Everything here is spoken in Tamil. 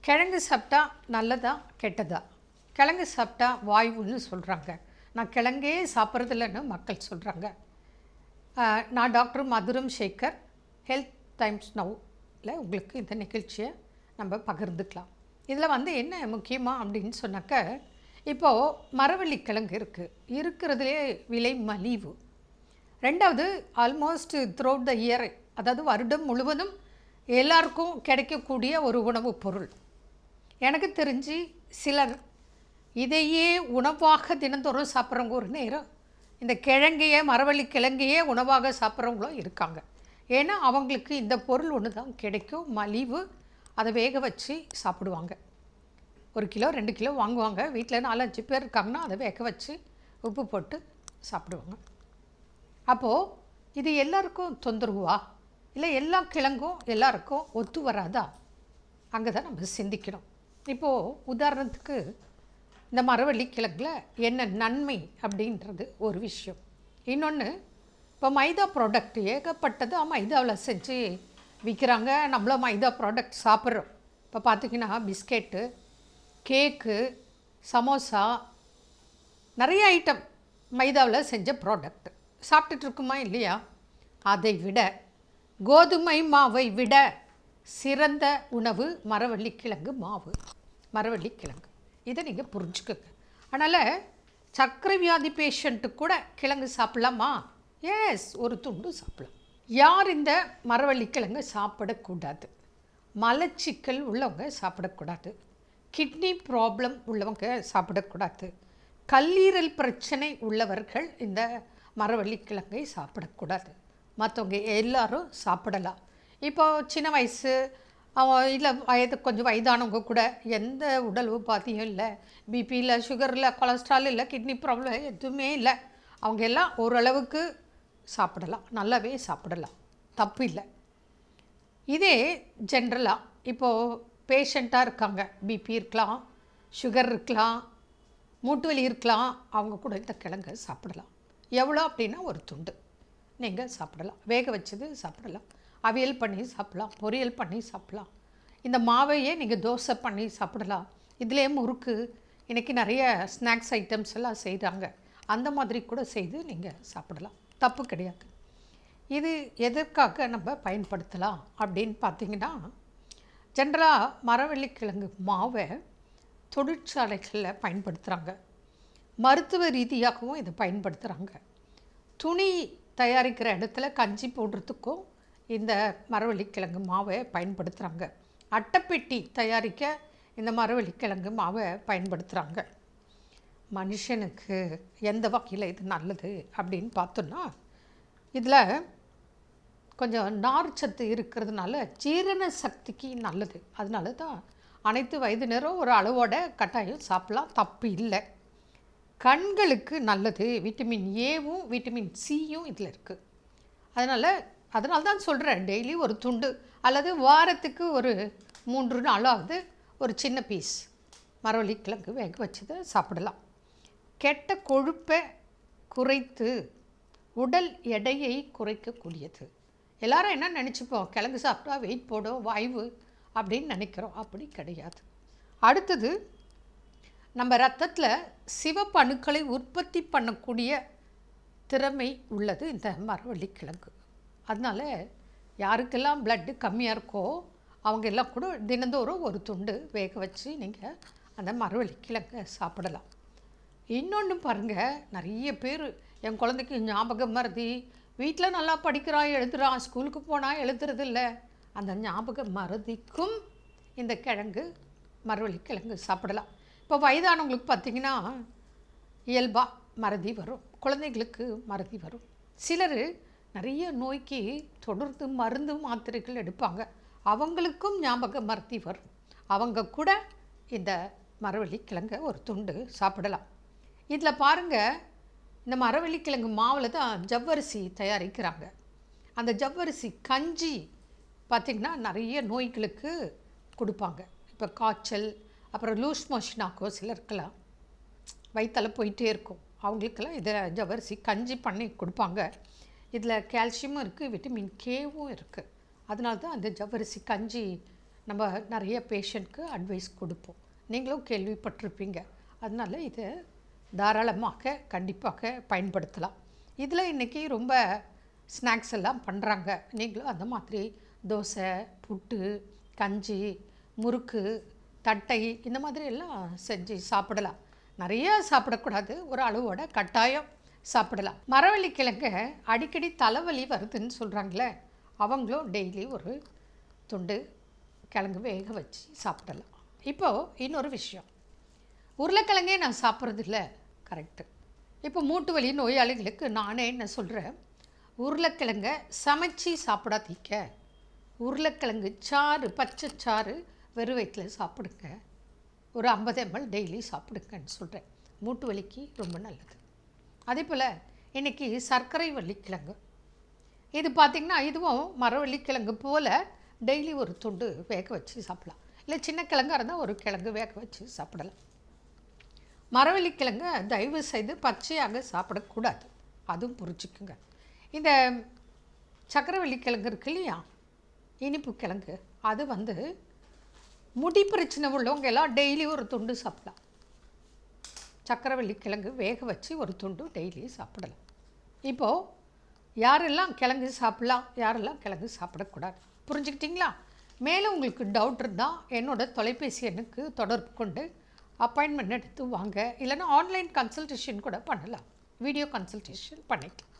கிழங்கு சாப்பிட்டா நல்லதா கெட்டதா? கிழங்கு சாப்பிட்டா வாய்வுன்னு சொல்கிறாங்க. நான் கிழங்கே சாப்பிட்றதில்லன்னு மக்கள் சொல்கிறாங்க. நான் டாக்டர் மதுரம் சேகர், ஹெல்த் டைம்ஸ் நவ்வில் உங்களுக்கு இந்த நிகழ்ச்சியை நம்ம பகிர்ந்துக்கலாம். இதில் என்ன முக்கியமாக அப்படின்னு சொன்னாக்க, இப்போது மரவள்ளி கிழங்கு இருக்கிறதுலே விலை மலிவு. ரெண்டாவது, ஆல்மோஸ்ட் த்ரூஅவுட் த இயர், அதாவது வருடம் முழுவதும் எல்லாருக்கும் கிடைக்கக்கூடிய ஒரு உணவுப் பொருள். எனக்கு தெரிஞ்சு சிலர் இதையே உணவாக தினந்தோறும் சாப்பிட்றவங்க ஒரு நேரம் இந்த கிழங்கையே, மரவள்ளி கிழங்கையே உணவாக சாப்பிட்றவங்களும் இருக்காங்க. ஏன்னா அவங்களுக்கு இந்த பொருள் ஒன்று தான் கிடைக்கும், மலிவு. அதை வேக வச்சு சாப்பிடுவாங்க. 1 கிலோ 2 கிலோ வாங்குவாங்க. வீட்டில் 4-5 பேர் இருக்காங்கன்னா அதை வேக வச்சு உப்பு போட்டு சாப்பிடுவாங்க. அப்போது இது எல்லாருக்கும் தொந்தரவா, இல்லை எல்லா கிழங்கும் எல்லாருக்கும் ஒத்து வராதா? அங்கே தான் நம்ம சிந்திக்கணும். இப்போது உதாரணத்துக்கு இந்த மரவள்ளி கிழங்குல என்ன நன்மை அப்படின்றது ஒரு விஷயம். இன்னொன்று, இப்போ மைதா ப்ராடக்ட் ஏகப்பட்டதாக மைதாவில் செஞ்சு விற்கிறாங்க. நம்மளும் மைதா ப்ராடக்ட் சாப்பிட்றோம். இப்போ பார்த்திங்கன்னா பிஸ்கெட்டு, கேக்கு, சமோசா, நிறைய ஐட்டம் மைதாவில் செஞ்ச ப்ராடக்ட் சாப்பிட்டுட்டு இருக்குமா இல்லையா? அதை விட, கோதுமை மாவை விட சிறந்த உணவு மரவள்ளி கிழங்கு மாவு, மரவள்ளி கிழங்கு. இதை நீங்கள் புரிஞ்சுக்கோங்க. அதனால் சர்க்கரை வியாதி பேஷண்ட்டு கூட கிழங்கு சாப்பிட்லாமா? எஸ், ஒரு துண்டு சாப்பிடலாம். யார் இந்த மரவள்ளி கிழங்கு சாப்பிடக்கூடாது? மலச்சிக்கல் உள்ளவங்க சாப்பிடக்கூடாது, கிட்னி ப்ராப்ளம் உள்ளவங்க சாப்பிடக்கூடாது, கல்லீரல் பிரச்சனை உள்ளவர்கள் இந்த மரவள்ளி கிழங்கை சாப்பிடக்கூடாது. மற்றவங்க எல்லாரும் சாப்பிடலாம். இப்போ சின்ன வயசு இல்லை கொஞ்சம் வயதானவங்க கூட, எந்த உடல் உபாதையும் இல்லை, பிபி இல்லை, சுகர் இல்லை, கொலஸ்ட்ரால் இல்லை, கிட்னி ப்ராப்ளம் எதுவுமே இல்லை, அவங்க எல்லாம் ஓரளவுக்கு சாப்பிடலாம், நல்லாவே சாப்பிடலாம், தப்பு இல்லை. இதே ஜென்ரலாக இப்போது பேஷண்ட்டாக இருக்காங்க, பிபி இருக்கலாம், சுகர் இருக்கலாம், மூட்டு வலி இருக்கலாம், அவங்க கூட இந்த கிழங்கு சாப்பிடலாம். எவ்வளோ அப்படின்னா ஒரு துண்டு நீங்கள் சாப்பிடலாம். வேக வச்சது சாப்பிடலாம், அவியல் பண்ணி சாப்பிடலாம், பொரியல் பண்ணி சாப்பிடலாம். இந்த மாவையே நீங்கள் தோசை பண்ணி சாப்பிடலாம். இதிலே முறுக்கு, இன்றைக்கி நிறைய ஸ்நாக்ஸ் ஐட்டம்ஸ் எல்லாம் செய்கிறாங்க, அந்த மாதிரி கூட செய்து நீங்கள் சாப்பிடலாம், தப்பு கிடையாது. இது எதற்காக நம்ம பயன்படுத்தலாம் அப்படின்னு பார்த்திங்கன்னா, ஜென்ரலாக மரவள்ளி கிழங்கு மாவை தொழிற்சாலைகளில் பயன்படுத்துகிறாங்க, மருத்துவ ரீதியாகவும் இதை பயன்படுத்துகிறாங்க. துணி தயாரிக்கிற இடத்துல கஞ்சி போடுறதுக்கும் இந்த மரவள்ளி கிழங்கு மாவை பயன்படுத்துகிறாங்க. அட்டைப்பெட்டி தயாரிக்க இந்த மரவள்ளி கிழங்கு மாவை பயன்படுத்துகிறாங்க. மனுஷனுக்கு எந்த வகையில் இது நல்லது அப்படின்னு பார்த்தோன்னா, இதில் கொஞ்சம் நார் சத்து இருக்கிறதுனால ஜீரண சக்திக்கு நல்லது. அதனால தான் அனைத்து வயதினரும் ஒரு அளவோட கட்டாயம் சாப்பிட்லாம், தப்பு இல்லை. கண்களுக்கு நல்லது, விட்டமின் ஏவும் விட்டமின் சியும் இதில் இருக்குது. அதனால தான் சொல்கிறேன், டெய்லி ஒரு துண்டு அல்லது வாரத்துக்கு ஒரு 3 நாளாவது ஒரு சின்ன பீஸ் மரவள்ளி கிழங்கு வேக வச்சதை சாப்பிடலாம். கெட்ட கொழுப்பை குறைத்து உடல் எடையை குறைக்கக்கூடியது. எல்லாரும் என்ன நினச்சிப்போம், கிழங்கு சாப்பிட்டா வெயிட் போடும், வாய்வு அப்படின்னு நினைக்கிறோம். அப்படி கிடையாது. அடுத்தது, நம்ம ரத்தத்தில் சிவப்பு அணுக்களை உற்பத்தி பண்ணக்கூடிய திறமை உள்ளது இந்த மரவள்ளி கிழங்கு. அதனால் யாருக்கெல்லாம் பிளட்டு கம்மியாக இருக்கோ அவங்க எல்லாம் கூட தினந்தோறும் ஒரு துண்டு வேக வச்சு நீங்கள் அந்த மரவள்ளி கிழங்கை சாப்பிடலாம். இன்னொன்று பாருங்கள், நிறைய பேர் என் குழந்தைக்கு ஞாபகம் மறதி, வீட்டில் நல்லா படிக்கிறான், எழுதுகிறான், ஸ்கூலுக்கு போனால் எழுதுறதில்ல, அந்த ஞாபக மறதிக்கும் இந்த கிழங்கு, மரவள்ளி கிழங்கு சாப்பிடலாம். இப்போ வயதானவங்களுக்கு பார்த்திங்கன்னா இயல்பாக மறதி வரும், குழந்தைகளுக்கு மறதி வரும். சிலர் நிறைய நோய்க்கு தொடர்ந்து மருந்து மாத்திரைகள் எடுப்பாங்க, அவங்களுக்கும் ஞாபக மறதி வரும். அவங்க கூட இந்த மரவள்ளி கிழங்கை ஒரு துண்டு சாப்பிடலாம். இதில் பாருங்கள், இந்த மரவள்ளி கிழங்கு மாவில் தான் ஜவ்வரிசி தயாரிக்கிறாங்க. அந்த ஜவ்வரிசி கஞ்சி பார்த்திங்கன்னா நிறைய நோய்களுக்கு கொடுப்பாங்க. இப்போ காய்ச்சல், அப்புறம் லூஸ் மோஷன் ஆகும், சிலருக்கெல்லாம் வயிற்றில் போயிட்டே இருக்கும், அவங்களுக்கெல்லாம் இதை ஜவ்வரிசி கஞ்சி பண்ணி கொடுப்பாங்க. இதில் கால்சியமும் இருக்குது, விட்டமின் கேவும் இருக்குது. அதனால தான் அந்த ஜவ்வரிசி கஞ்சி நம்ம நிறைய பேஷண்ட்க்கு அட்வைஸ் கொடுப்போம். நீங்களும் கேள்விப்பட்டிருப்பீங்க. அதனால் இதை தாராளமாக கண்டிப்பாக பயன்படுத்தலாம். இதில் இன்றைக்கி ரொம்ப ஸ்நாக்ஸ் எல்லாம் பண்ணுறாங்க. நீங்களும் அந்த மாதிரி தோசை, புட்டு, கஞ்சி, முறுக்கு, தட்டை இந்த மாதிரி எல்லாம் செஞ்சு சாப்பிடலாம். நிறைய சாப்பிடக்கூடாது, ஒரு அளவோட கட்டாயம் சாப்பிடலாம். மரவள்ளிக்கிழங்க அடிக்கடி தலைவலி வருதுன்னு சொல்கிறாங்களே, அவங்களும் டெய்லி ஒரு துண்டு கிழங்கு வேக வச்சு சாப்பிடலாம். இப்போது இன்னொரு விஷயம், உருளைக்கிழங்கே நான் சாப்பிட்றதில்ல, கரெக்டு. இப்போ மூட்டு வலி நோயாளிகளுக்கு நானே என்ன சொல்கிறேன், உருளைக்கிழங்க சமைச்சி சாப்பிடாதீங்க. உருளைக்கிழங்கு சாறு, பச்சை சாறு வெறும் வயிற்றில் சாப்பிடுங்க. ஒரு 50 ml டெய்லி சாப்பிடுங்கன்னு சொல்கிறேன். மூட்டு வலிக்கு ரொம்ப நல்லது. அதே போல் இன்றைக்கி சர்க்கரை வள்ளிக்கிழங்கு, இது பார்த்திங்கன்னா இதுவும் மரவள்ளிக்கிழங்கு போல் டெய்லி ஒரு துண்டு வேக வச்சு சாப்பிடலாம். இல்லை சின்ன கிழங்காக இருந்தால் ஒரு கிழங்கு வேக வச்சு சாப்பிடலாம். மரவள்ளிக்கிழங்கை தயவு செய்து பச்சையாக சாப்பிடக்கூடாது, அதுவும் புரிஞ்சுக்குங்க. இந்த சக்கரவள்ளிக்கிழங்கு இருக்கு இல்லையா, இனிப்பு கிழங்கு, அது முடி பிரச்சனை உள்ளவங்க எல்லாம் டெய்லி ஒரு துண்டு சாப்பிடலாம். சக்கரவள்ளிக்கிழங்கு வேக வச்சு ஒரு துண்டு டெய்லி சாப்பிடலாம். இப்போது யாரெல்லாம் கிழங்கு சாப்பிடலாம், யாரெல்லாம் கிழங்கு சாப்பிடக்கூடாது, புரிஞ்சுக்கிட்டிங்களா? மேலும் உங்களுக்கு டவுட் இருந்தால் என்னோடய தொலைபேசி எண்ணுக்கு தொடர்பு கொண்டு அப்பாயின்மெண்ட் எடுத்து வாங்க. இல்லைன்னா ஆன்லைன் கன்சல்டேஷன் கூட பண்ணலாம், வீடியோ கன்சல்டேஷன் பண்ணிக்கலாம்.